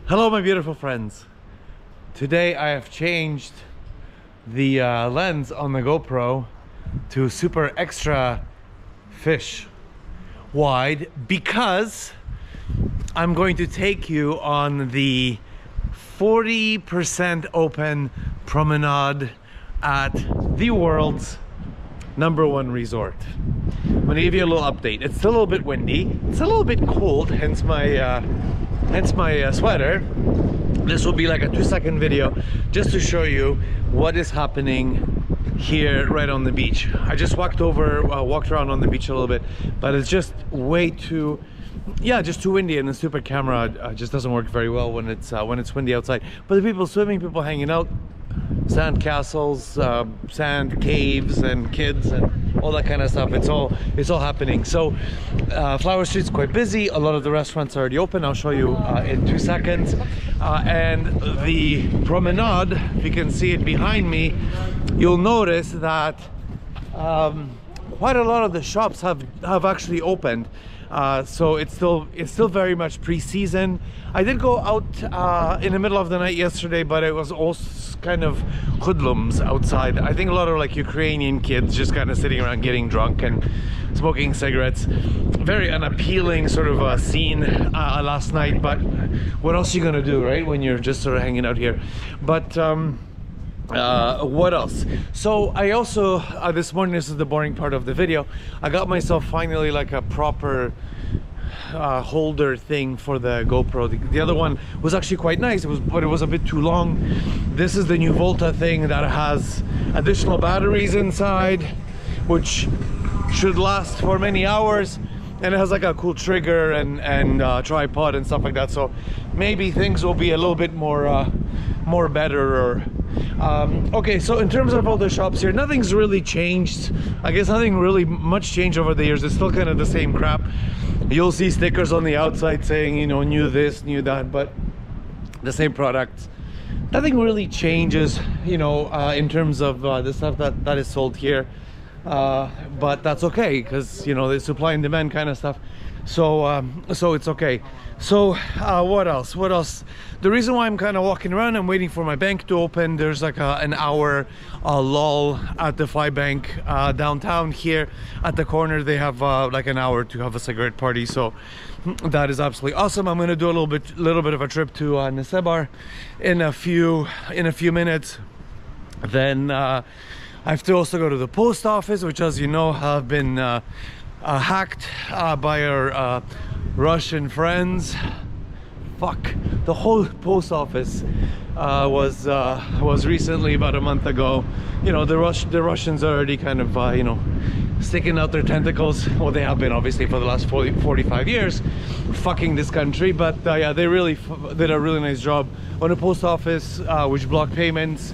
Hello my beautiful friends. Today I have changed the lens on the GoPro to super extra fish wide because I'm going to take you on the 40% open promenade at the world's #1 resort. I'm gonna give you a little update. It's still a little bit windy, it's a little bit cold, hence my sweater. This will be like a 2-second video just to show you what is happening here right on the beach. I just walked around on the beach a little bit, but it's just way too, just too windy, and the stupid camera just doesn't work very well when it's windy outside. But the people swimming, people hanging out, sand castles, sand caves, and kids, and all that kind of stuff. It's all happening. So Flower Street's quite busy. A lot of the restaurants are already open. I'll show you in 2 seconds. And the promenade, if you can see it behind me, you'll notice that quite a lot of the shops have actually opened. So it's still very much pre-season. I did go out in the middle of the night yesterday, but it was all kind of hoodlums outside. I think a lot of like Ukrainian kids just kind of sitting around getting drunk and smoking cigarettes. Very unappealing sort of scene last night, but what else are you gonna do, right, when you're just sort of hanging out here? But what else? So I also this morning, this is the boring part of the video, I got myself finally like a proper holder thing for the GoPro. The other one was actually quite nice, but it was a bit too long. This is the new Volta thing that has additional batteries inside, which should last for many hours, and it has like a cool trigger and tripod and stuff like that. So maybe things will be a little bit more better. Okay, so in terms of all the shops here, nothing's really changed. I guess nothing really much changed over the years. It's still kind of the same crap. You'll see stickers on the outside saying, you know, new this, new that, but the same products. Nothing really changes, you know, in terms of the stuff that is sold here. But that's okay, because, you know, the supply and demand kind of stuff. So so it's okay. So what else? The reason why I'm kind of walking around, I'm waiting for my bank to open. There's like an hour lull at the Fly Bank downtown here. At the corner they have like an hour to have a cigarette party, so that is absolutely awesome. I'm going to do a little bit of a trip to Nesebar in a few minutes. Then I have to also go to the post office, which, as you know, have been hacked by our Russian friends. Fuck, the whole post office was recently, about a month ago. You know, the Russians are already kind of you know, sticking out their tentacles. Well, they have been obviously for the last 45 years fucking this country, but yeah, they really did a really nice job on the post office, which blocked payments,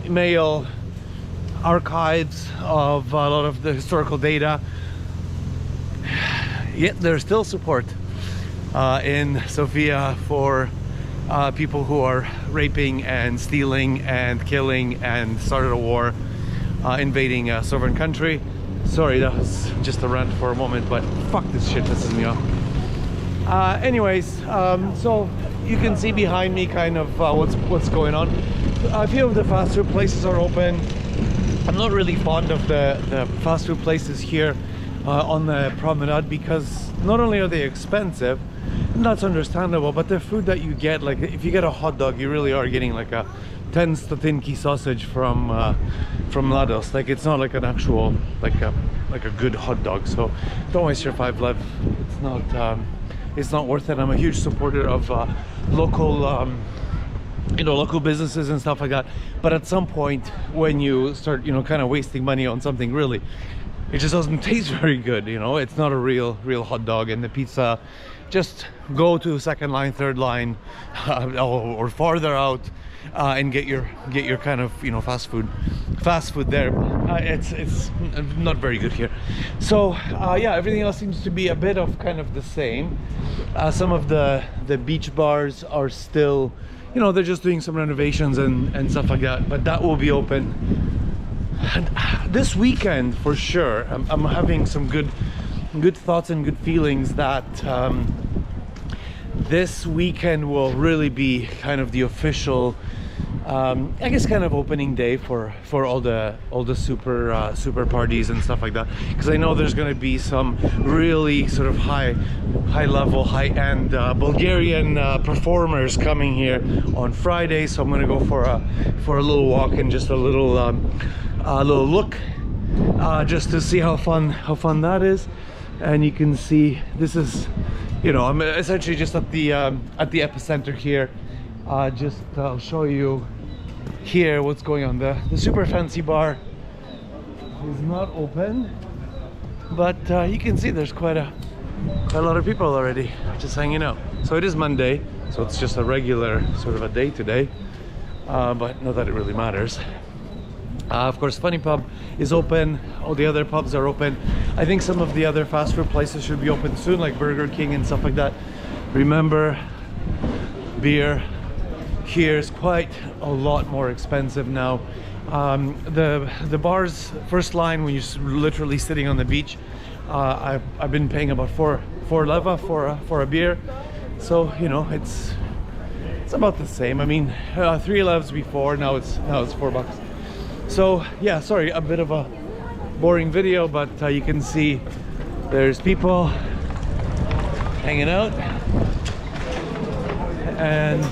mail, archives of a lot of the historical data. Yet there's still support in Sofia for people who are raping and stealing and killing and started a war, invading a sovereign country. Sorry, that was just a rant for a moment, but fuck, this shit pisses me off. Anyways, so you can see behind me kind of what's going on. A few of the fast food places are open. I'm not really fond of the fast food places here on the promenade, because not only are they expensive, and that's understandable, but the food that you get, like if you get a hot dog, you really are getting like a 10 stotinki sausage from Lotus. Like, it's not like an actual like a good hot dog. So don't waste your 5 lev. It's not worth it. I'm a huge supporter of local you know, local businesses and stuff like that, but at some point when you start, you know, kind of wasting money on something, really, it just doesn't taste very good. You know, it's not a real hot dog. And the pizza, just go to second line, third line, or farther out, and get your kind of, you know, fast food there. It's not very good here. So yeah, everything else seems to be a bit of kind of the same. Some of the beach bars are still, you know, they're just doing some renovations and stuff like that, but that will be open. And this weekend for sure, I'm having some good thoughts and good feelings that this weekend will really be kind of the official, I guess, kind of opening day for all the super parties and stuff like that. Because I know there's going to be some really sort of high level, high-end Bulgarian performers coming here on Friday. So I'm going to go for a little walk and just a little look, just to see how fun that is. And you can see this is, you know, I'm essentially just at the epicenter here. I'll show you here what's going on. The super fancy bar is not open, but you can see there's quite a lot of people already just hanging out. So it is Monday, so it's just a regular sort of a day today, but not that it really matters. Of course, Funny Pub is open. All the other pubs are open. I think some of the other fast food places should be open soon, like Burger King and stuff like that. Remember, beer here is quite a lot more expensive now. The bar's first line, when you're literally sitting on the beach, I've been paying about 4 leva for a beer. So, you know, it's about the same. I mean, 3 levs before, now it's $4. So yeah, sorry, a bit of a boring video, but you can see there's people hanging out. And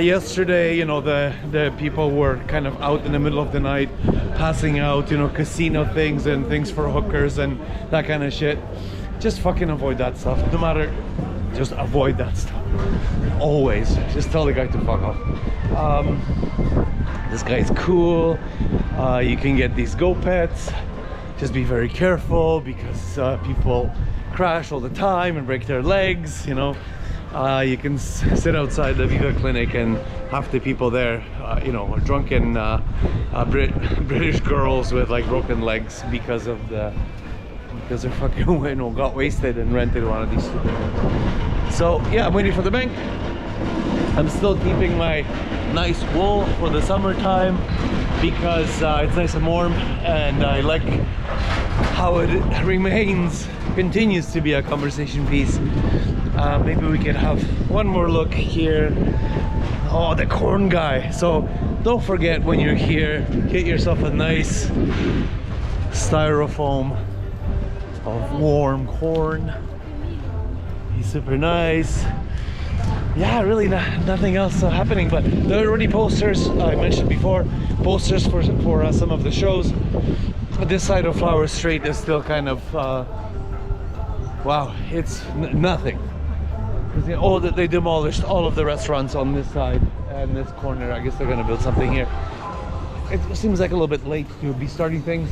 yesterday, you know, the people were kind of out in the middle of the night passing out, you know, casino things and things for hookers and that kind of shit. Just fucking avoid that stuff. No matter, just avoid that stuff. Always. Just tell the guy to fuck off. This guy's cool. You can get these go pets. Just be very careful, because people crash all the time and break their legs, you know. You can sit outside the Viva clinic, and half the people there, you know, are drunken British girls with like broken legs because they're fucking, you know, got wasted and rented one of these. So yeah, I'm waiting for the bank. I'm still keeping my nice wool for the summertime, because it's nice and warm, and I like how it continues to be a conversation piece. Maybe we could have one more look here. Oh, the corn guy. So don't forget, when you're here, get yourself a nice styrofoam of warm corn. He's super nice. Yeah, really nothing else happening, but there are already posters. I mentioned before, posters for some of the shows. But this side of Flower Street is still kind of wow, it's nothing. They demolished all of the restaurants on this side and this corner. I guess they're gonna build something here. It seems like a little bit late to be starting things,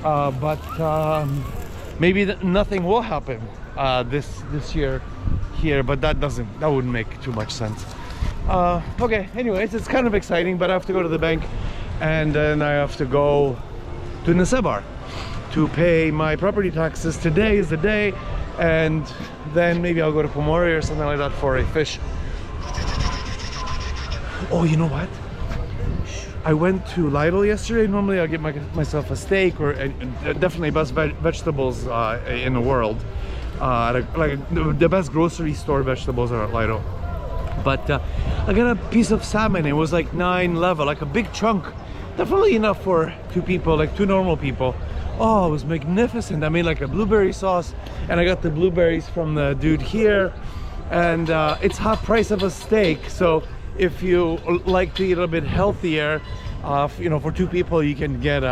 but maybe nothing will happen this year here, but that wouldn't make too much sense. Okay, anyways, it's kind of exciting, but I have to go to the bank, and then I have to go to Nesebar to pay my property taxes. Today is the day, and then maybe I'll go to Pomorje or something like that for a fish. Oh, you know what? I went to Lidl yesterday. Normally I'll get myself a steak, or definitely best vegetables in the world. The best grocery store vegetables are at Lidl. But I got a piece of salmon. It was like 9 leva, like a big chunk. Definitely enough for 2 people, like 2 normal people. Oh, it was magnificent. I made like a blueberry sauce, and I got the blueberries from the dude here, and it's half price of a steak. So if you like to eat a little bit healthier, you know, for 2 people you can get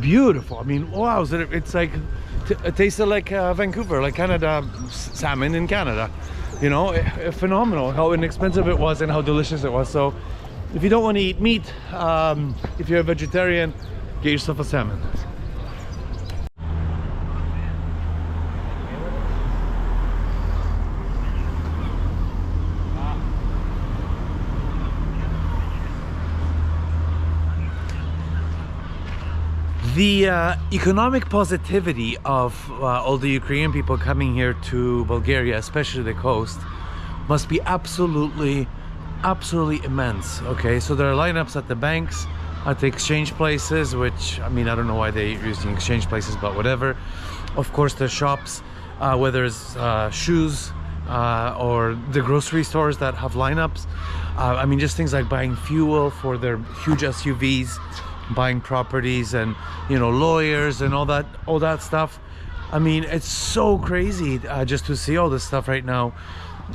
beautiful. I mean, wow, it's like it tasted like Vancouver, like Canada salmon in Canada. You know, phenomenal how inexpensive it was and how delicious it was. So if you don't want to eat meat, if you're a vegetarian, get yourself a salmon. The economic positivity of all the Ukrainian people coming here to Bulgaria, especially the coast, must be absolutely immense. Okay, so there are lineups at the banks, at the exchange places, which, I mean, I don't know why they're using exchange places, but whatever. Of course, the shops, whether it's shoes, or the grocery stores that have lineups. I mean, just things like buying fuel for their huge SUVs, buying properties, and lawyers and all that stuff. I mean, it's so crazy just to see all this stuff right now,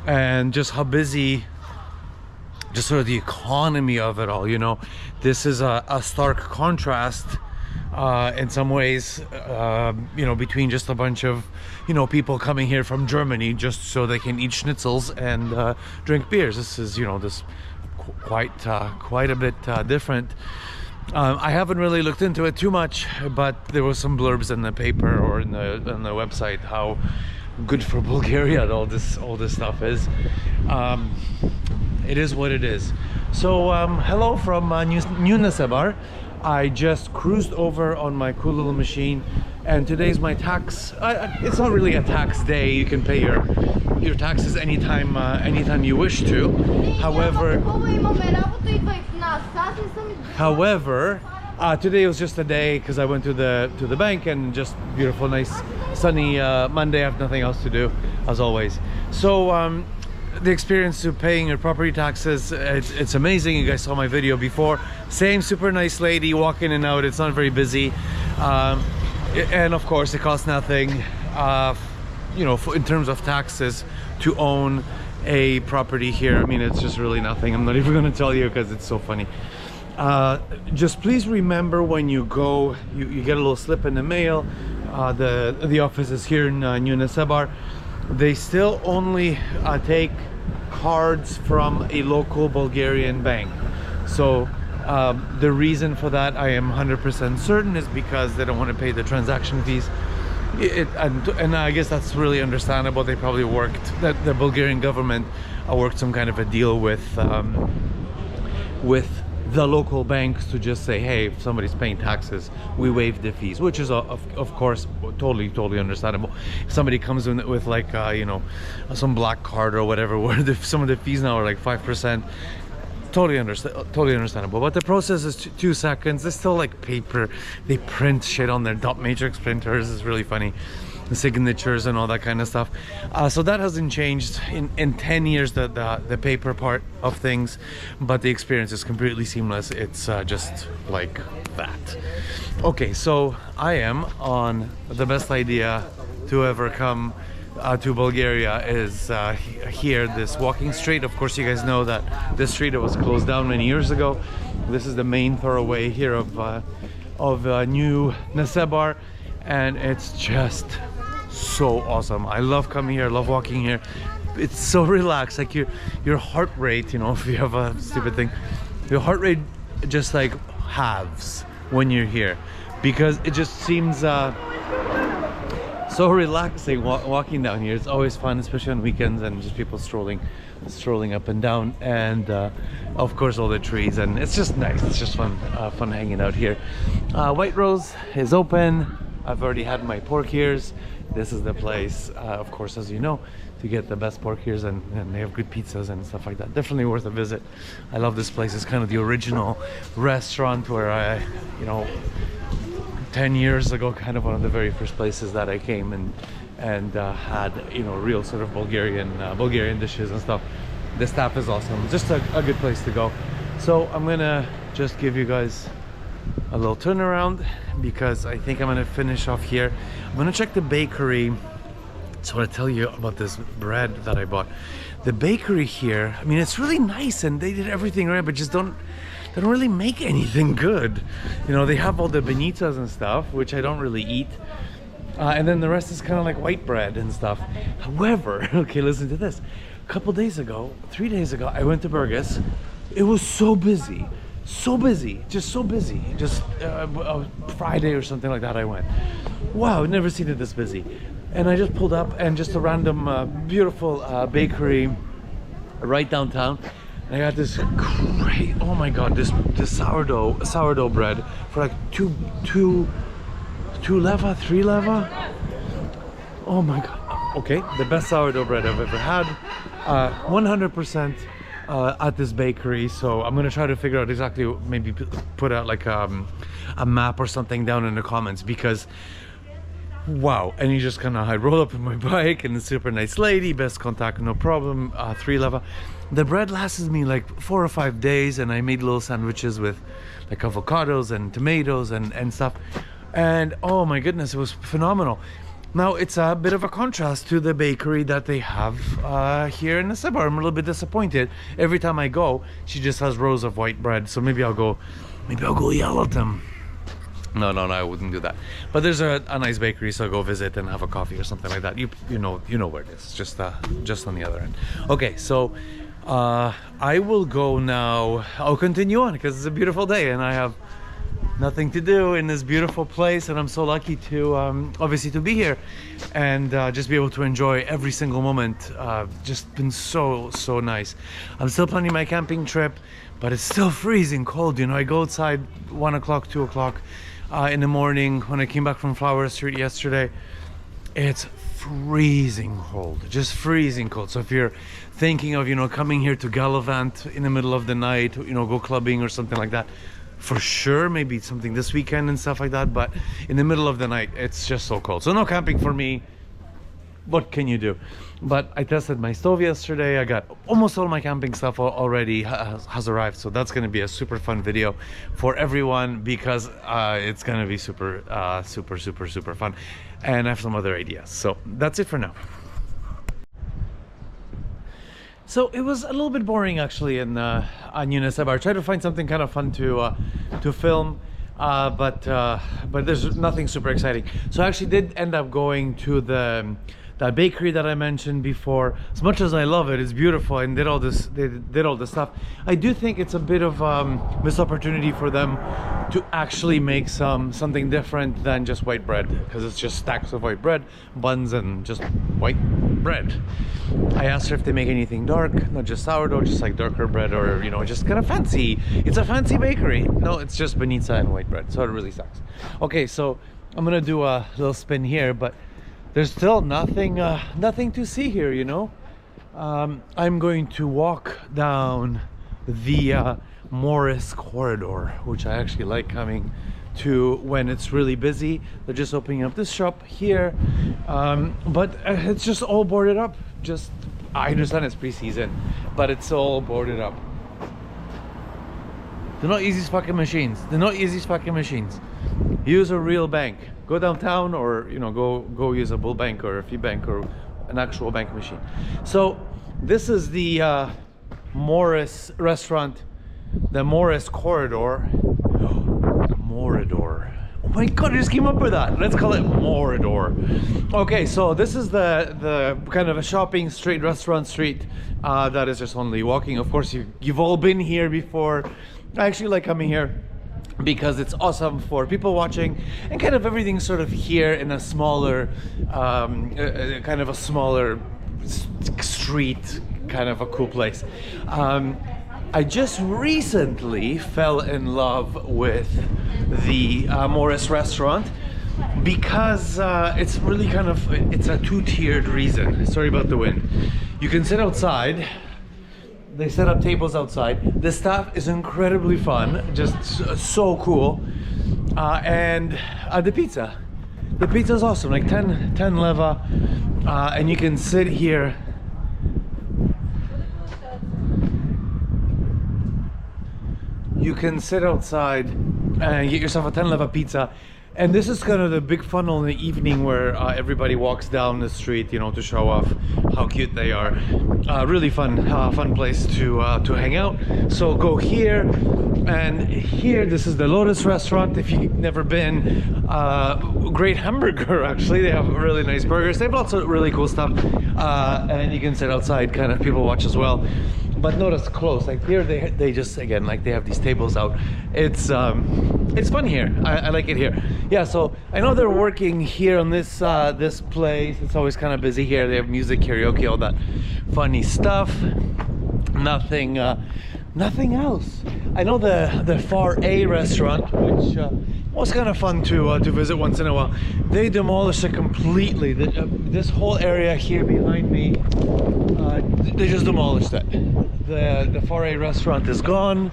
and just how busy, just sort of the economy of it all. This is a stark contrast in some ways, between just a bunch of people coming here from Germany just so they can eat schnitzels and drink beers. This is this quite a bit different. I haven't really looked into it too much, but there was some blurbs in the paper or in the website how good for Bulgaria all this stuff is. It is what it is. So hello from New Nesebar. I just cruised over on my cool little machine, and today's my tax. It's not really a tax day. You can pay your taxes anytime you wish to. However, today was just a day because I went to the bank, and just beautiful, nice, sunny Monday. I have nothing else to do, as always. So the experience of paying your property taxes, it's amazing. You guys saw my video before. Same super nice lady walking in and out. It's not very busy, and of course it costs nothing in terms of taxes to own a property here. I mean, it's just really nothing. I'm not even going to tell you because it's so funny. Just please remember, when you go, you get a little slip in the mail. The office is here in New Nesebar. They still only take cards from a local Bulgarian bank. So the reason for that, I am 100% certain, is because they don't want to pay the transaction fees. And I guess that's really understandable. They probably the Bulgarian government worked some kind of a deal with the local banks to just say, hey, if somebody's paying taxes, we waive the fees, which is of course totally understandable. If somebody comes in with like some black card or whatever, where some of the fees now are like 5%, totally understandable. But the process is 2 seconds. It's still like paper. They print shit on their dot matrix printers. It's really funny. The signatures and all that kind of stuff. So that hasn't changed in 10 years, the paper part of things, but the experience is completely seamless. It's just like that. Okay, so I am on the best idea to ever come to Bulgaria is here, this walking street. Of course, you guys know that this street was closed down many years ago. This is the main thoroughway here of New Nesebar, and it's just so awesome. I love coming here, I love walking here. It's so relaxed. Like your heart rate, if you have a stupid thing, your heart rate just like halves when you're here, because it just seems so relaxing walking down here. It's always fun, especially on weekends, and just people strolling up and down, and of course all the trees, and it's just nice. It's just fun hanging out here. White Rose is open. I've already had my pork ears. This is the place, of course, as you know, to get the best pork ears, and they have good pizzas and stuff like that. Definitely worth a visit. I love this place. It's kind of the original restaurant where I, 10 years ago, kind of one of the very first places that I came and had, real sort of Bulgarian dishes and stuff. The staff is awesome. Just a good place to go. So I'm gonna just give you guys a little turnaround, because I think I'm gonna finish off here. I'm gonna check the bakery. So I want to tell you about this bread that I bought. The bakery here, I mean, it's really nice, and they did everything right, but just they don't really make anything good. They have all the benitas and stuff, which I don't really eat, and then the rest is kind of like white bread and stuff. However, okay, listen to this. A couple days ago, 3 days ago, I went to Burgas. It was so busy. Just Friday or something like that I went. Wow, I've never seen it this busy. And I just pulled up, and just a random beautiful bakery right downtown, and I got this great, oh my god, this sourdough bread for like two leva, 3 leva. Oh my god. Okay, the best sourdough bread I've ever had, 100% at this bakery. So I'm gonna try to figure out exactly, maybe put out like a map or something down in the comments, because wow. And you just kind of, I roll up with my bike, and a super nice lady, best contact, no problem, 3 level. The bread lasted me like 4 or 5 days, and I made little sandwiches with like avocados and tomatoes and stuff. And oh my goodness, it was phenomenal. Now it's a bit of a contrast to the bakery that they have here in the suburb. I'm a little bit disappointed. Every time I go, she just has rows of white bread. So maybe I'll go yell at them. No, I wouldn't do that. But there's a nice bakery, so I'll go visit and have a coffee or something like that. You know where it is, just on the other end. Okay, so I will go now. I'll continue on because it's a beautiful day and I have nothing to do in this beautiful place, and I'm so lucky to obviously to be here and just be able to enjoy every single moment. Just been so nice. I'm still planning my camping trip, but it's still freezing cold. I go outside 1 o'clock, 2 o'clock in the morning. When I came back from Flower Street yesterday, it's freezing cold, just freezing cold. So if you're thinking of coming here to gallivant in the middle of the night, go clubbing or something like that, for sure, maybe something this weekend and stuff like that, but in the middle of the night it's just so cold. So no camping for me. What can you do? But I tested my stove yesterday. I got almost all my camping stuff already has arrived, so that's going to be a super fun video for everyone because it's going to be super fun, and I have some other ideas. So that's it for now. So it was a little bit boring actually on Unisabar. I tried to find something kind of fun to film, but there's nothing super exciting. So I actually did end up going to that bakery that I mentioned before. As much as I love it, it's beautiful, and they did all this stuff. I do think it's a bit of missed opportunity for them to actually make something different than just white bread, because it's just stacks of white bread, buns, and just white bread. I asked her if they make anything dark, not just sourdough, just like darker bread, or just kind of fancy. It's a fancy bakery. No, it's just banitsa and white bread, so it really sucks. Okay, so I'm gonna do a little spin here, but there's still nothing to see here. I'm going to walk down the Morris corridor, which I actually like coming to when it's really busy. They're just opening up this shop here, but it's just all boarded up. I understand it's pre-season, but it's all boarded up. They're not easy fucking machines. Use a real bank. Go downtown, or go use a bull bank or a fee bank or an actual bank machine. So this is the Morris restaurant, the Morris corridor. Morador. Oh my god, I just came up with that. Let's call it Morador. Okay, so this is the kind of a shopping street, restaurant street that is just only walking. Of course, you've all been here before. I actually like coming here because it's awesome for people watching, and kind of everything sort of here in a smaller kind of a smaller street, kind of a cool place. I just recently fell in love with the Morris restaurant because it's really it's a two-tiered reason. Sorry about the wind. You can sit outside. They set up tables outside. The staff is incredibly fun, just so cool. And the pizza is awesome, like 10 leva, and you can sit here. You can sit outside and get yourself a 10 leva pizza. And this is kind of the big funnel in the evening where everybody walks down the street, to show off how cute they are. Really fun place to hang out. So go here, and here, this is the Lotus Restaurant. If you've never been, great hamburger actually. They have really nice burgers. They have lots of really cool stuff, and you can sit outside, kind of people watch as well. But notice close, like here they just, again, like they have these tables out. It's fun here. I like it here. Yeah, so I know they're working here on this this place. It's always kind of busy here. They have music, karaoke, all that funny stuff. Nothing else. I know the Far A restaurant, which was kind of fun to visit once in a while. They demolished it completely. This whole area here behind me, they just demolished it. The Far A restaurant is gone.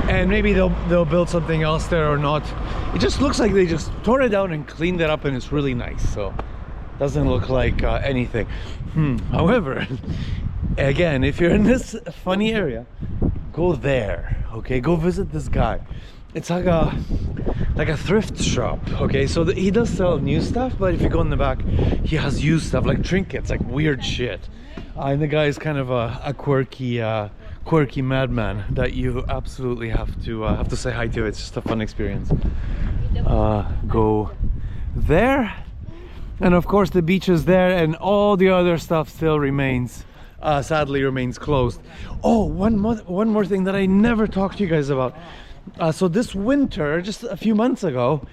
and maybe they'll build something else there or not. It just looks like they just tore it down and cleaned it up, and it's really nice. So doesn't look like anything. However, again, if you're in this funny area, go there. Okay, go visit this guy. It's like a thrift shop. Okay, so he does sell new stuff, but if you go in the back, he has used stuff like trinkets, like weird shit. And the guy is kind of a quirky madman that you absolutely have to say hi to. It's just a fun experience. Go there, and of course the beach is there, and all the other stuff still remains sadly remains closed. Oh, one more thing that I never talked to you guys about. So this winter, just a few months ago,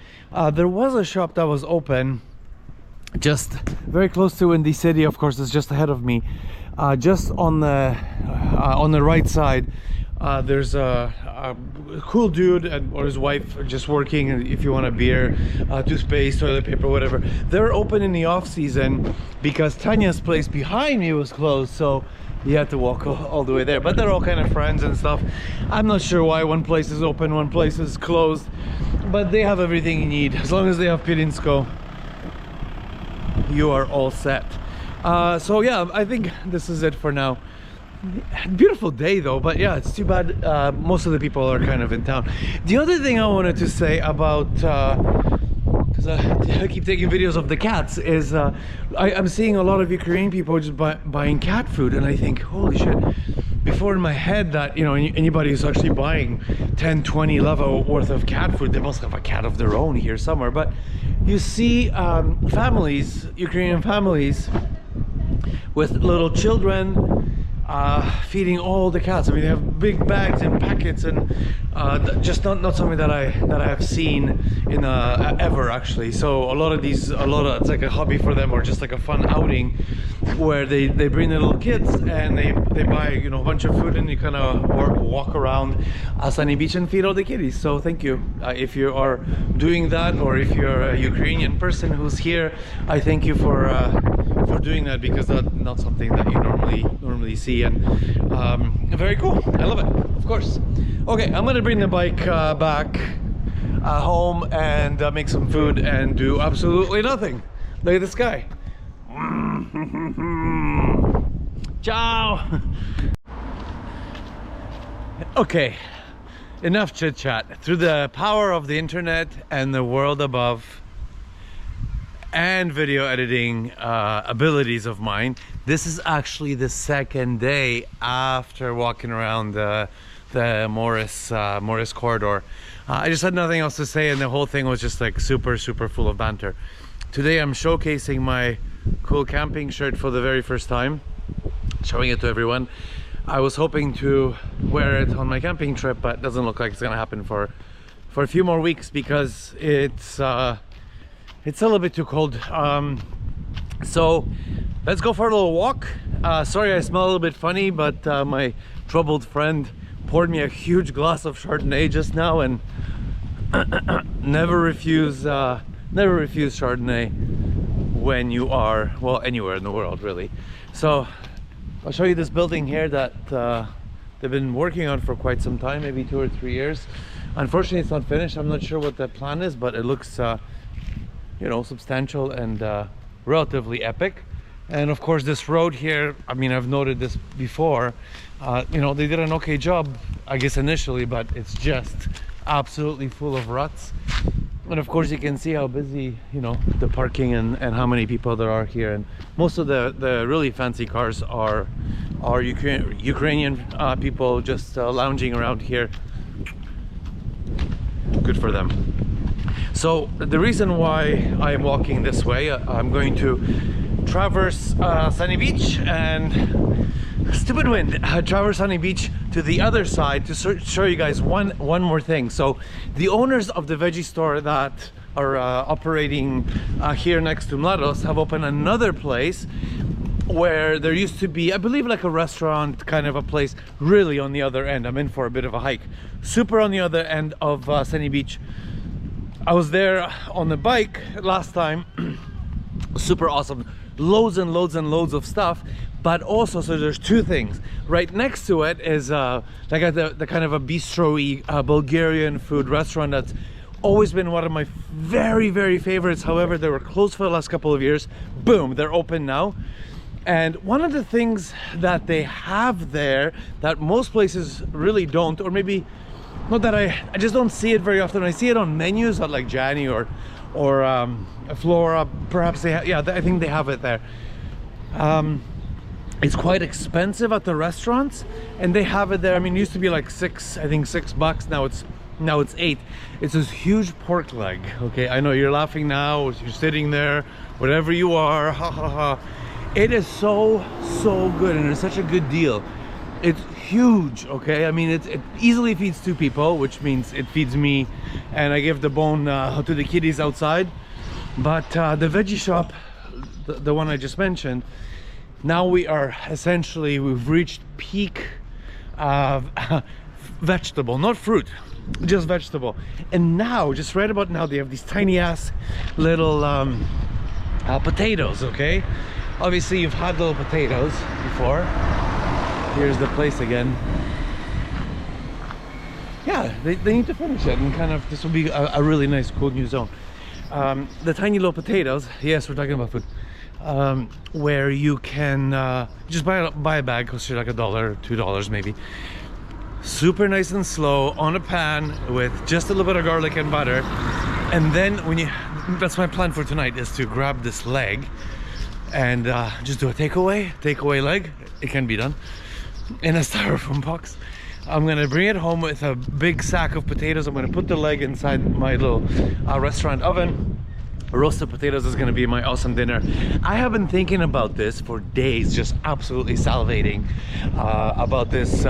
there was a shop that was open just very close to Windy City. Of course, it's just ahead of me. Just on the right side, there's a cool dude or his wife just working. If you want a beer, toothpaste, toilet paper, whatever, they're open in the off season because Tanya's place behind me was closed, so you had to walk all the way there. But they're all kind of friends and stuff. I'm not sure why one place is open, one place is closed, but they have everything you need. As long as they have pirinsko, you are all set. So yeah, I think this is it for now. Beautiful day though, but yeah, it's too bad most of the people are kind of in town. The other thing I wanted to say about because I keep taking videos of the cats is I'm seeing a lot of Ukrainian people just buying cat food, and I think, holy shit, before in my head that, you know, anybody who's actually buying 10, 20 leva worth of cat food, they must have a cat of their own here somewhere. But you see families, Ukrainian families with little children feeding all the cats. I mean, they have big bags and packets, and just not something that I have seen in ever actually. So a lot of it's like a hobby for them, or just like a fun outing where they bring their little kids and they buy, you know, a bunch of food, and you kind of walk around Sunny Beach and feed all the kitties. So thank you if you are doing that, or if you're a Ukrainian person who's here, I thank you for doing that, because that's not something that you normally see, and very cool. I love it, of course. Okay, I'm gonna bring the bike back home and make some food and do absolutely nothing. Look at this guy. Ciao. Okay, enough chit chat. Through the power of the internet and the world above and video editing abilities of mine, this is actually the second day after walking around the Morris corridor. I just had nothing else to say, and the whole thing was just like super full of banter. Today I'm showcasing my cool camping shirt for the very first time, showing it to everyone. I was hoping to wear it on my camping trip, but it doesn't look like it's gonna happen for a few more weeks, because it's a little bit too cold. So let's go for a little walk. Sorry I smell a little bit funny, but my troubled friend poured me a huge glass of Chardonnay just now, and never refuse Chardonnay when you are, well, anywhere in the world really. So I'll show you this building here that they've been working on for quite some time, maybe 2 or 3 years. Unfortunately, it's not finished. I'm not sure what the plan is, but it looks you know, substantial and relatively epic. And of course this road here, I mean, I've noted this before, you know, they did an okay job, I guess, initially, but it's just absolutely full of ruts. And of course you can see how busy, you know, the parking and how many people there are here. And most of the really fancy cars are Ukrainian people just lounging around here. Good for them. So the reason why I am walking this way, I'm going to traverse Sunny Beach and stupid wind, traverse Sunny Beach to the other side to show you guys one more thing. So the owners of the veggie store that are operating here next to Mlados have opened another place where there used to be, I believe, like a restaurant kind of a place, really on the other end. I'm in for a bit of a hike, super on the other end of Sunny Beach. I was there on the bike last time. Super awesome, loads and loads of stuff, But also, so there's two things. Right next to it is like the kind of a bistro-y Bulgarian food restaurant that's always been one of my very, very favorites. However, they were closed for the last couple of years. Boom, they're open now. And one of the things that they have there that most places really don't, or maybe not, that I just don't see it very often. I see it on menus at like Gianni or Flora, perhaps they yeah, I think they have it there. It's quite expensive at the restaurants, and they have it there. I mean, it used to be like I think $6. Now it's 8. It's this huge pork leg. Okay, I know you're laughing now, you're sitting there, whatever you are, ha ha ha. It is so good, and it's such a good deal. It's huge. Okay, I mean, it easily feeds 2 people, which means it feeds me, and I give the bone to the kiddies outside. But the Veggie Shop, the one I just mentioned, now we've reached peak vegetable, not fruit, just vegetable. And now, just right about now, they have these tiny ass little potatoes. Okay, obviously you've had little potatoes before. Here's the place again. Yeah, they need to finish it, and kind of this will be a really nice cool new zone. The tiny little potatoes, yes, we're talking about food, where you can just buy a bag, costs you like $1, $2 maybe. Super nice and slow on a pan with just a little bit of garlic and butter. And then that's my plan for tonight, is to grab this leg and just do a takeaway leg. It can be done in a styrofoam box. I'm gonna bring it home with a big sack of potatoes. I'm gonna put the leg inside my little restaurant oven. Roasted potatoes is gonna be my awesome dinner. I have been thinking about this for days, just absolutely salivating about this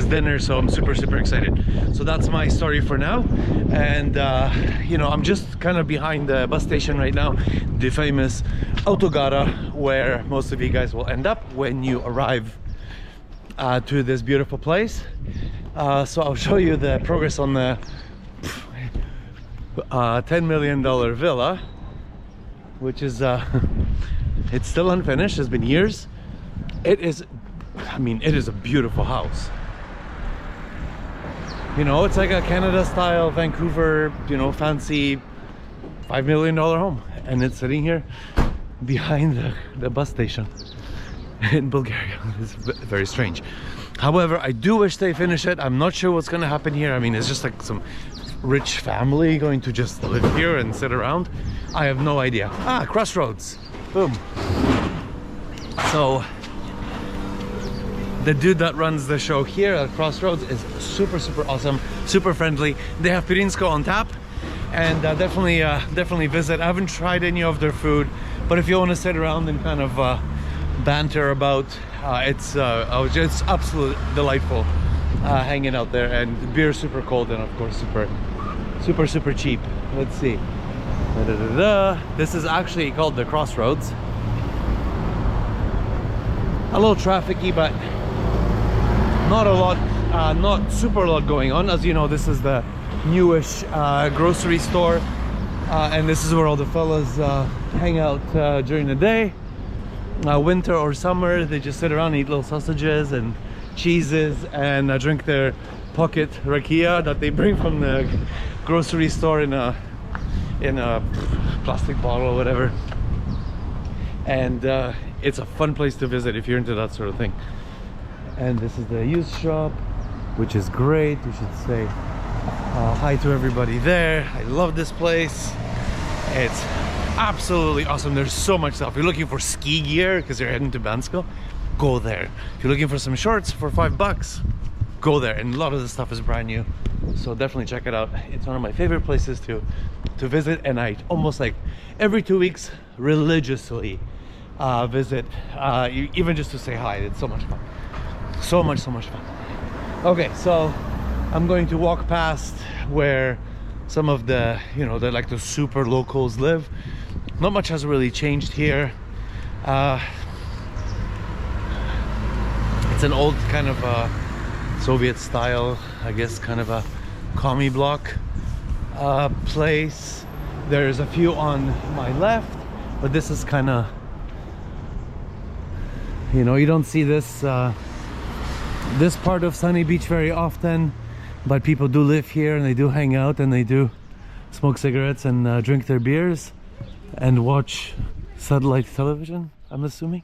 dinner, so I'm super excited. So that's my story for now. And you know, I'm just kind of behind the bus station right now, the famous Autogara, where most of you guys will end up when you arrive to this beautiful place. So I'll show you the progress on the $10 million villa, which is it's still unfinished. It's been years. It is, I mean, it is a beautiful house. You know, it's like a Canada style Vancouver, you know, fancy $5 million home, and it's sitting here behind the bus station in Bulgaria. It's very strange. However, I do wish they finish it. I'm not sure what's gonna happen here. I mean, it's just like some rich family going to just live here and sit around. I have no idea. Crossroads. Boom. So the dude that runs the show here at Crossroads is super awesome, super friendly. They have pirinsko on tap, and definitely visit. I haven't tried any of their food, but if you want to sit around and kind of banter about, it's absolutely delightful hanging out there, and the beer super cold, and of course super cheap. Let's see. This is actually called the Crossroads. A little trafficy, but not a lot, not super lot going on. As you know, this is the newish grocery store, and this is where all the fellas hang out during the day. Winter or summer, they just sit around and eat little sausages and cheeses and drink their pocket rakia that they bring from the grocery store in a plastic bottle or whatever. And it's a fun place to visit if you're into that sort of thing. And this is the used shop, which is great. You should say hi to everybody there. I love this place. It's absolutely awesome. There's so much stuff. If you're looking for ski gear because you're heading to Bansko, go there. If you're looking for some shorts for $5, go there. And a lot of the stuff is brand new, so definitely check it out. It's one of my favorite places to visit, and I almost like every 2 weeks religiously visit, even just to say hi. It's so much fun, so much fun. Okay, so I'm going to walk past where some of the, you know, they're like the super locals live. Not much has really changed here. It's an old kind of Soviet style, I guess, kind of a commie block place. There's a few on my left, but this is kind of You know, you don't see this this part of Sunny Beach very often, but people do live here and they do hang out and they do smoke cigarettes and drink their beers and watch satellite television, I'm assuming.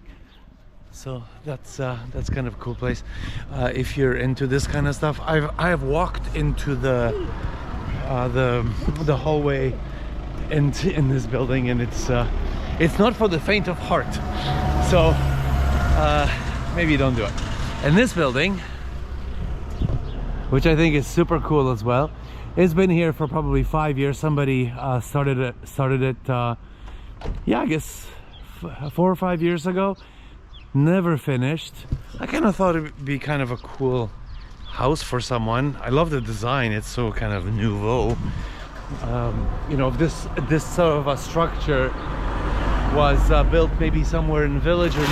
So that's kind of a cool place if you're into this kind of stuff. I've walked into the hallway in this building, and it's not for the faint of heart. So maybe don't do it. And this building, which I think is super cool as well, it's been here for probably 5 years. Somebody started it yeah, I guess 4 or 5 years ago. Never finished. I kind of thought it'd be kind of a cool house for someone. I love the design. It's so kind of nouveau. You know, this sort of a structure was built maybe somewhere in the village or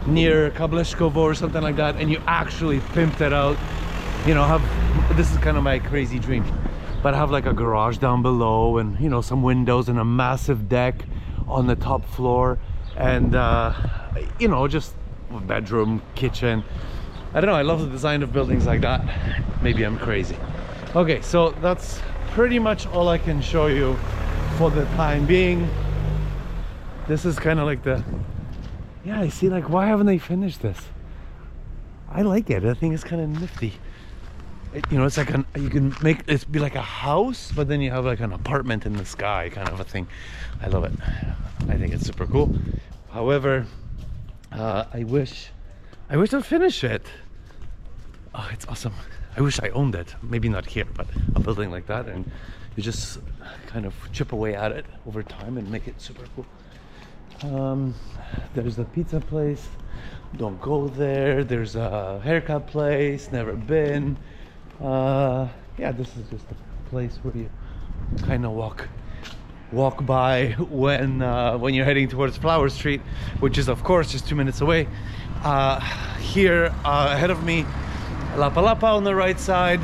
near Kableshkovo or something like that, and you actually pimped it out. You know, this is kind of my crazy dream, but have like a garage down below, and you know, some windows and a massive deck on the top floor, and you know, just a bedroom, kitchen. I don't know, I love the design of buildings like that. Maybe I'm crazy. Okay, so that's pretty much all I can show you for the time being. This is kind of like the, yeah, I see, like, why haven't they finished this? I like it. I think it's kind of nifty. You know, it's like you can make it be like a house, but then you have like an apartment in the sky kind of a thing. I love it. I think it's super cool. However, I wish I'd finish it. Oh, it's awesome. I wish I owned it. Maybe not here, but a building like that, and you just kind of chip away at it over time and make it super cool. There's the pizza place. Don't go there. There's a haircut place. Never been. Yeah, this is just a place where you kind of walk by when you're heading towards Flower Street, which is of course just 2 minutes away. Here ahead of me, Lapa Lapa on the right side,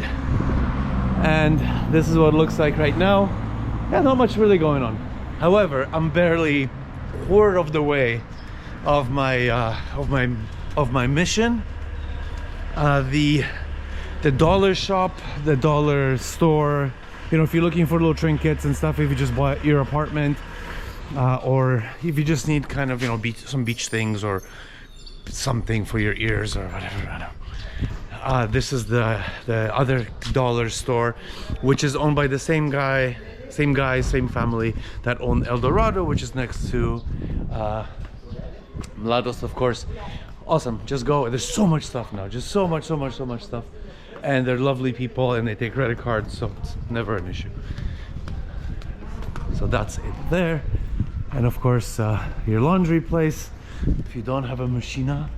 and this is what it looks like right now. Yeah, not much really going on. However, I'm barely a quarter of the way of my mission. The dollar shop, the dollar store, you know, if you're looking for little trinkets and stuff, if you just bought your apartment, or if you just need kind of, you know, some beach things or something for your ears or whatever, I don't know. This is the other dollar store, which is owned by the same guy, same family that own El Dorado, which is next to Mladost, of course. Awesome, just go. There's so much stuff now, just so much stuff. And they're lovely people, and they take credit cards, so it's never an issue. So that's it there. And of course, your laundry place. If you don't have a machina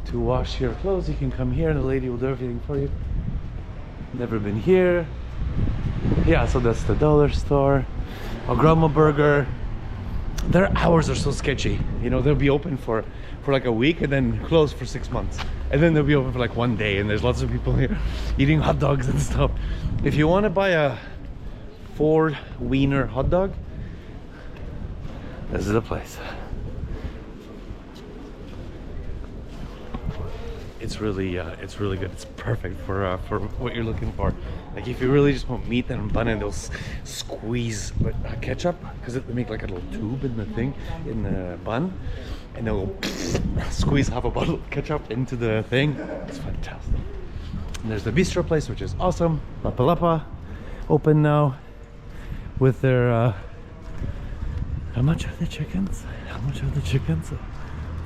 to wash your clothes, you can come here and the lady will do everything for you. Never been here. Yeah, so that's the dollar store. A grandma burger. Their hours are so sketchy. You know, they'll be open for like a week and then closed for 6 months. And then they'll be open for like 1 day, and there's lots of people here eating hot dogs and stuff. If you want to buy a 4 wiener hot dog, this is the place. It's really good. It's perfect for what you're looking for. Like if you really just want meat and bun, and they'll squeeze ketchup, because they make like a little tube in the thing, in the bun, and they'll squeeze half a bottle of ketchup into the thing. It's fantastic. And there's the bistro place, which is awesome. Lapa Lapa, open now with their how much are the chickens?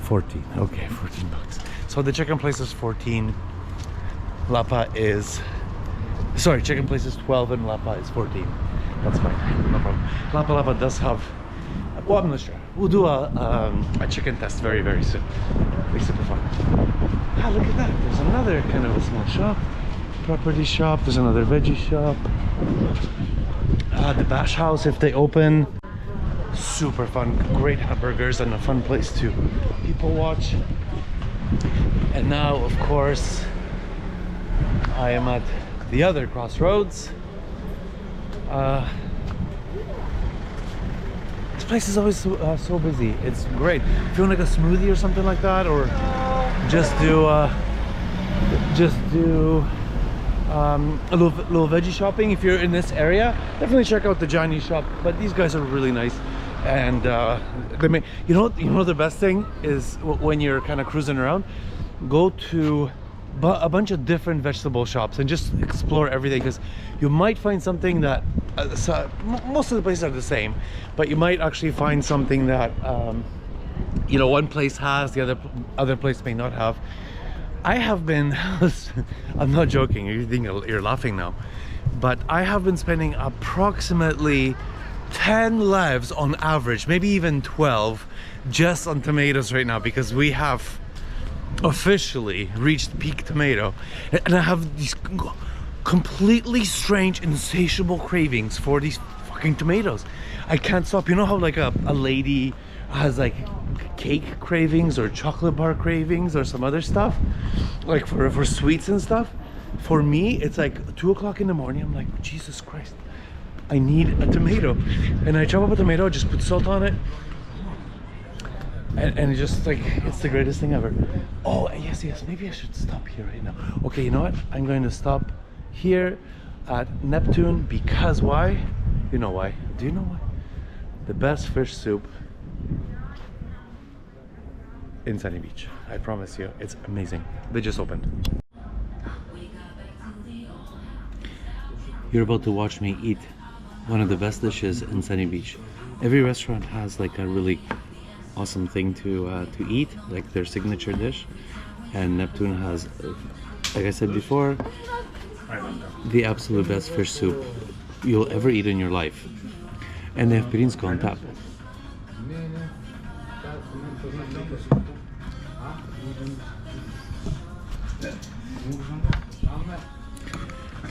14. Okay, 14 bucks. So the chicken place is 14. Lapa is, sorry, chicken place is 12 and Lapa is 14. That's fine, no problem. Lapa Lapa does have, well, I'm not sure. We'll do a chicken test very, very soon. It'll be super fun. Ah, look at that. There's another kind of a small shop, property shop. There's another veggie shop. The Bash House, if they open. Super fun, great hamburgers, and a fun place to people watch. And now, of course, I am at the other Crossroads. This place is always so busy. It's great. If you want like a smoothie or something like that, or just do a little veggie shopping. If you're in this area, definitely check out the Chinese shop. But these guys are really nice, and they make, you know the best thing is when you're kind of cruising around, go to a bunch of different vegetable shops and just explore everything, because you might find something that most of the places are the same, but you might actually find something that you know, one place has, the other place may not have. I have been I'm not joking, you think you're laughing now, but I have been spending approximately 10 levs on average, maybe even 12, just on tomatoes right now, because we have officially reached peak tomato, and I have these completely strange, insatiable cravings for these fucking tomatoes. I can't stop. You know how like a lady has like cake cravings or chocolate bar cravings or some other stuff, like for sweets and stuff? For me, it's like 2 o'clock in the morning. I'm like, Jesus Christ, I need a tomato. And I chop up a tomato, just put salt on it, and it's just like, it's the greatest thing ever. Oh yes, maybe I should stop here right now. Okay, you know what, I'm going to stop here at Neptune, because why? You know why? Do you know why? The best fish soup in Sunny Beach. I promise you, it's amazing. They just opened. You're about to watch me eat one of the best dishes in Sunny Beach. Every restaurant has like a really awesome thing to eat, like their signature dish, and Neptune has, like I said before, the absolute best fish soup you'll ever eat in your life. And they have pirinsko on top.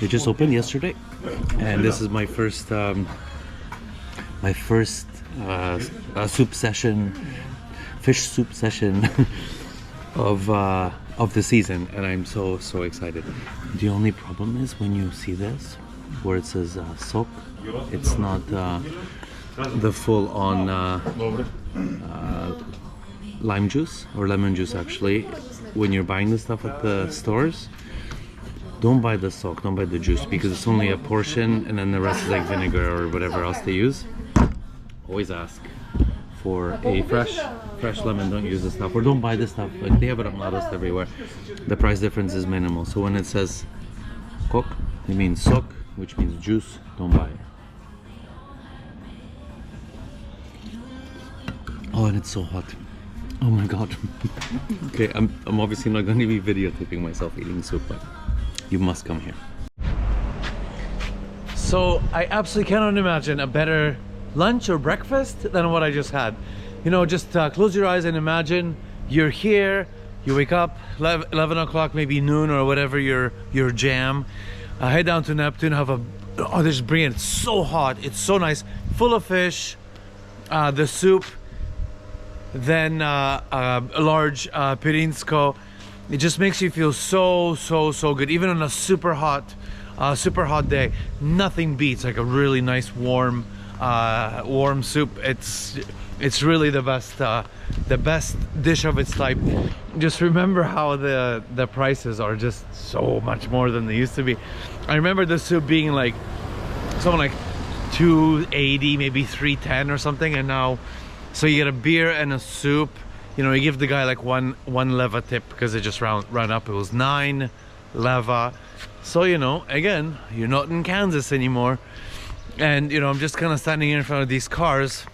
They just opened yesterday, and this is my first soup session, fish soup session of the season, and I'm so excited. The only problem is when you see this, where it says sok, it's not the full-on lime juice or lemon juice. Actually, when you're buying the stuff at the stores, don't buy the sok, don't buy the juice, because it's only a portion, and then the rest is like vinegar or whatever else they use. Always ask for a fresh lemon. Don't use this stuff, or don't buy this stuff. Like, they have it at Lotus everywhere. The price difference is minimal. So when it says kok, it means sok, which means juice. Don't buy it. Oh, and it's so hot. Oh my god. Okay, I'm obviously not going to be videotaping myself eating soup, but you must come here. So I absolutely cannot imagine a better lunch or breakfast than what I just had. You know, just close your eyes and imagine you're here, you wake up 11 o'clock, maybe noon or whatever your jam, head down to Neptune, have oh, this is brilliant. It's so hot, it's so nice, full of fish, the soup, then a large pirinsko. It just makes you feel so good, even on a super hot day. Nothing beats like a really nice warm soup. It's really the best dish of its type. Just remember how the prices are just so much more than they used to be. I remember the soup being like something like $2.80, maybe $3.10 or something, and now, so you get a beer and a soup. You know, you give the guy like one leva tip, because it just ran up. It was 9 leva. So, you know, again, you're not in Kansas anymore. And, you know, I'm just kind of standing in front of these cars,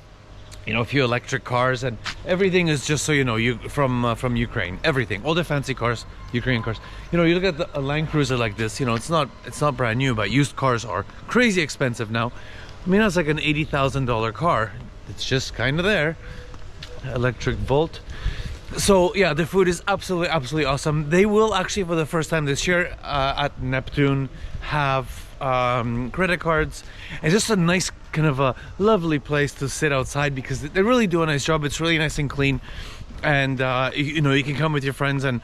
you know, a few electric cars, and everything is just, so you know, from Ukraine. Everything, all the fancy cars, Ukrainian cars. You know, you look at a Land Cruiser like this, you know, it's not brand new, but used cars are crazy expensive now. I mean, that's like an $80,000 car. It's just kind of there. Electric Volt. So yeah, the food is absolutely awesome. They will actually, for the first time this year, at Neptune, have credit cards. It's just a nice, kind of a lovely place to sit outside, because they really do a nice job. It's really nice and clean, and you know, you can come with your friends, and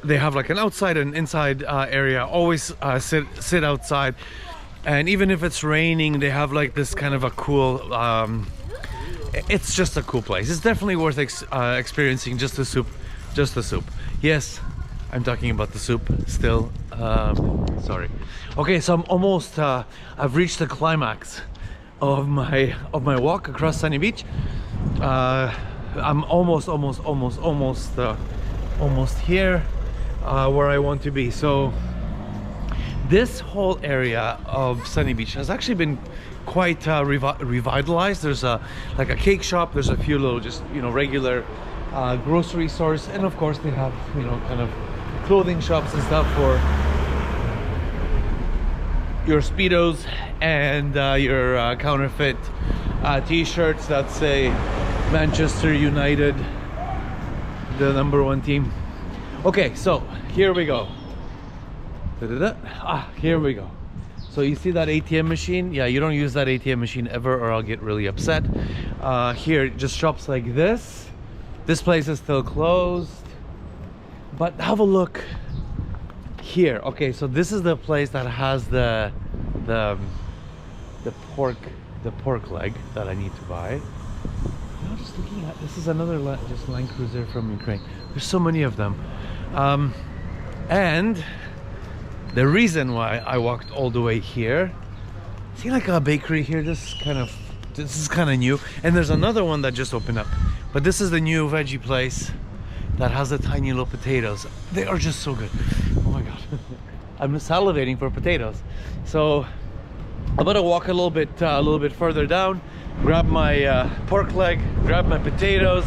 they have like an outside and inside area. Always sit outside, and even if it's raining, they have like this kind of a cool it's just a cool place. It's definitely worth experiencing just the soup just the soup. Yes, I'm talking about the soup still. Sorry. Okay, so I'm almost I've reached the climax of my walk across Sunny Beach. I'm almost here where I want to be. So this whole area of Sunny Beach has actually been quite revitalized. There's like a cake shop, there's a few little just, you know, regular grocery stores, and of course they have, you know, kind of clothing shops and stuff for your Speedos and your counterfeit t-shirts that say Manchester United, the #1 team. Okay, so here we go. Here we go. So you see that ATM machine? Yeah, you don't use that ATM machine ever or I'll get really upset. Here, just shops like this. This place is still closed. But have a look here. Okay, so this is the place that has the pork leg that I need to buy. I'm just looking at, this is another just Land Cruiser from Ukraine. There's so many of them. And the reason why I walked all the way here, see like a bakery here, this is kind of new, and there's another one that just opened up, but this is the new veggie place that has the tiny little potatoes. They are just so good. Oh my god. I'm salivating for potatoes. So I'm gonna walk a little bit further down, grab my pork leg, grab my potatoes,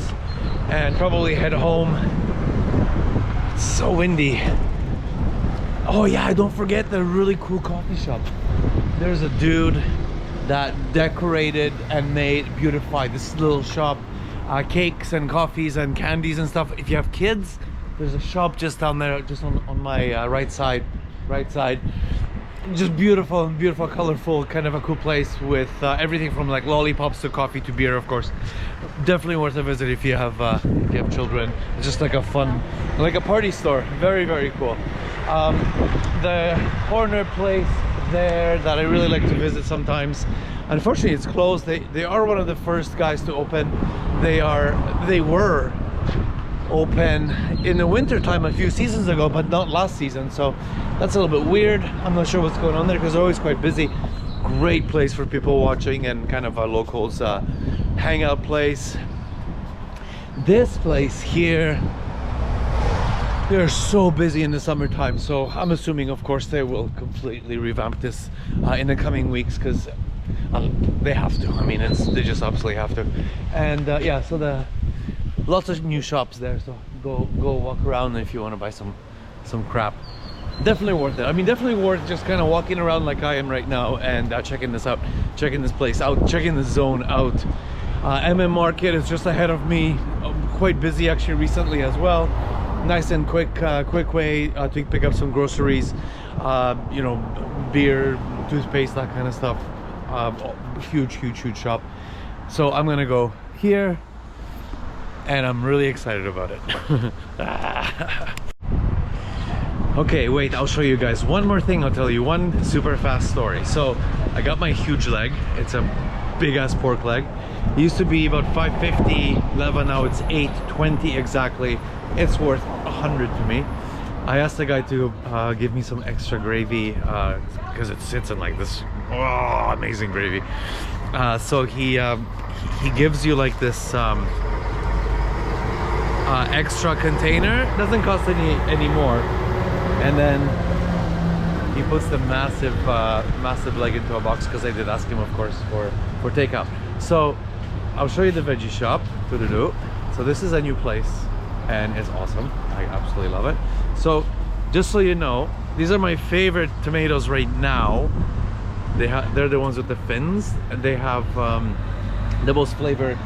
and probably head home. It's so windy. Oh yeah, don't forget the really cool coffee shop. There's a dude that decorated and beautified this little shop. Cakes and coffees and candies and stuff. If you have kids, there's a shop just down there, just on my right side. Just beautiful, colorful, kind of a cool place with everything from like lollipops to coffee to beer, of course. Definitely worth a visit if you have children. It's just like a fun, like a party store. Very, very cool. The corner place there that I really like to visit sometimes, unfortunately it's closed. They are one of the first guys to open. They were open in the winter time a few seasons ago, but not last season, so that's a little bit weird. I'm not sure what's going on there because they're always quite busy. Great place for people watching and kind of a locals hangout place. This place here, they're so busy in the summertime, so I'm assuming of course they will completely revamp this in the coming weeks because they have to. I mean, they just absolutely have to. And yeah, so lots of new shops there, so go walk around if you want to buy some crap. Definitely worth it. I mean, definitely worth just kind of walking around like I am right now and checking this out, checking this place out, checking this zone out. MM Market is just ahead of me. Quite busy actually recently as well. Nice and quick way to pick up some groceries, you know, beer, toothpaste, that kind of stuff. Huge shop. So I'm gonna go here and I'm really excited about it. Okay, wait, I'll show you guys one more thing. I'll tell you one super fast story. So I got my huge leg. It's a big ass pork leg. It used to be about $5.50 leva, now it's $8.20 exactly. It's worth $100 to me. I asked the guy to give me some extra gravy because it sits in like this amazing gravy. So he gives you like this extra container. Doesn't cost any more. And then he puts the massive leg into a box because I did ask him, of course, for takeout. So I'll show you the veggie shop. So this is a new place and it's awesome. I absolutely love it. So just so you know, these are my favorite tomatoes right now. They're the ones with the fins, and they have the most flavor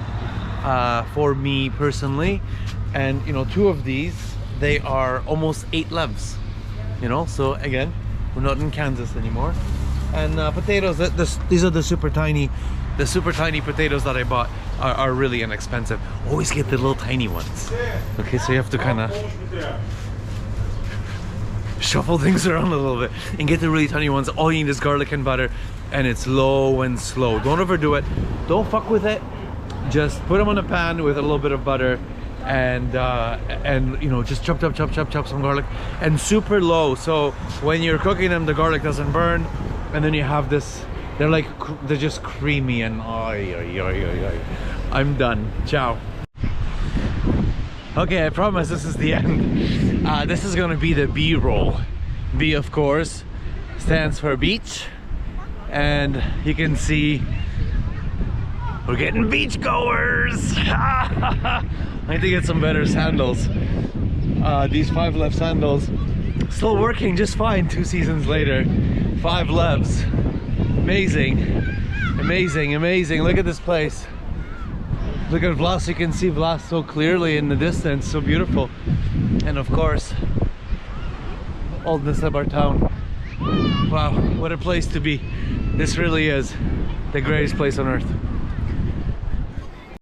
for me personally. And you know, 2 of these, they are almost 8 levs. You know, so again, we're not in Kansas anymore. And potatoes, these are the super tiny potatoes that I bought are really inexpensive. Always get the little tiny ones. Okay, so you have to kind of shuffle things around a little bit and get the really tiny ones. All you need is garlic and butter, and it's low and slow. Don't overdo it. Don't fuck with it. Just put them on a pan with a little bit of butter and you know, just chop some garlic, and super low, so when you're cooking them the garlic doesn't burn. And then you have this, they're just creamy, and I'm done. Ciao. Okay, I promise this is the end. This is gonna be the B roll. B, of course, stands for beach, and you can see we're getting beach goers. I need to get some better sandals. These 5 left sandals still working just fine 2 seasons later. 5 levs. Amazing, amazing, amazing. Look at this place. Look at Vlas. You can see Vlas so clearly in the distance, so beautiful. And of course, oldness of our town. Wow, what a place to be. This really is the greatest place on earth.